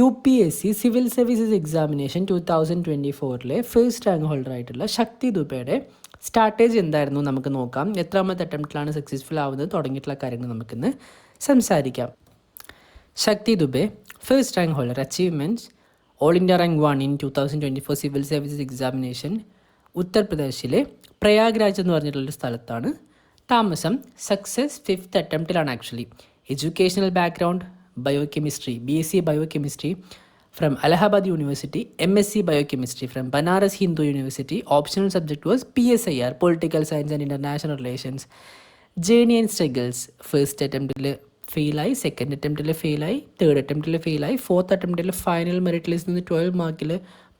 UPSC civil services examination 2024 first rank holder ആയിട്ടുള്ള ശക്തി ദുബയുടെ strategy എന്തായിരുന്നു നമുക്ക് നോക്കാം. എത്രാമത്തെ അറ്റംപ്റ്റിലാണ് സക്സസ്ഫുൾ ആവുന്നത് തുടങ്ങിയിട്ടുള്ള കാര്യങ്ങൾ നമുക്കിന്ന് സംസാരിക്കാം. Shakti Dubey first rank holder, achievements all India rank 1 in 2024 civil services examination. ഉത്തർപ്രദേശിലെ പ്രയാഗ്രാജ് എന്ന് പറഞ്ഞിട്ടുള്ളൊരു സ്ഥലത്താണ് താമസം. സക്സസ് 5th അറ്റംപ്റ്റിലാണ് actually. Educational background Biochemistry, BSc Biochemistry from Allahabad University, MSc Biochemistry from Banaras Hindu University. Optional subject was PSIR, Political Science and International Relations. Journey and struggles. First attempt fail ആയി, second attempt fail ആയി, third attempt fail ആയി, fourth attempt final merit ലിസ്റ്റിൽ നിന്ന് 12 മാർക്കിൽ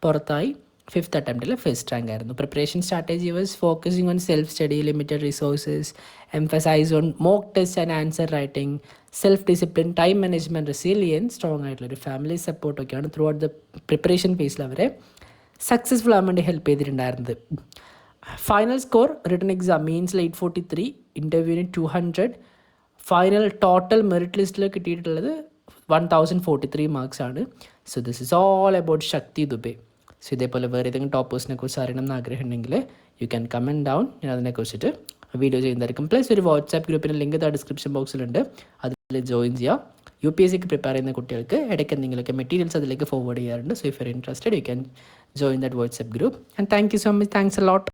പുറത്തായി, 5th attempt first rank ആയിരുന്നു. Preparation strategy was focusing on self study, limited resources, emphasise on mock test and answer writing, self discipline, time management, resilience, strong ആയിട്ടുള്ളൊരു family സപ്പോർട്ടൊക്കെയാണ് throughout the preparation ഫേസിൽ അവരെ successful ആവാൻ വേണ്ടി help ചെയ്തിട്ടുണ്ടായിരുന്നത്. Final score written exam മീൻസിൽ 843, ഇൻ്റർവ്യൂവിന് 200, final total merit ലിസ്റ്റിൽ കിട്ടിയിട്ടുള്ളത് 1043 മാർക്സ് ആണ്. So this is all about Shakti Dubey. So ഇതേപോലെ വേറെ ഏതെങ്കിലും ടോപ്പേഴ്സിനെ കുറിച്ച് അറിയണം എന്ന് ആഗ്രഹമുണ്ടെങ്കിൽ യു ക്യാൻ കമൻറ്റ് ഡൗൺ, ഞാൻ അതിനെക്കുറിച്ചിട്ട് വീഡിയോ ചെയ്യുന്നതായിരിക്കും. പ്ലസ് ഒരു വാട്സാപ്പ് ഗ്രൂപ്പിൻ്റെ ലിങ്ക് ഡിസ്ക്രിപ്ഷൻ ബോക്സിലുണ്ട്, അതിൽ ജോയിൻ ചെയ്യാം. UPSCക്ക് പ്രിപ്പയർ ചെയ്യുന്ന കുട്ടികൾക്ക് ഇടയ്ക്ക് എന്തെങ്കിലുമൊക്കെ മെറ്റീരിയൽസ് അതിലേക്ക് ഫോർവേഡ് ചെയ്യാറുണ്ട്. So if you are interested you can join that WhatsApp group. And thank you so much. Thanks a lot.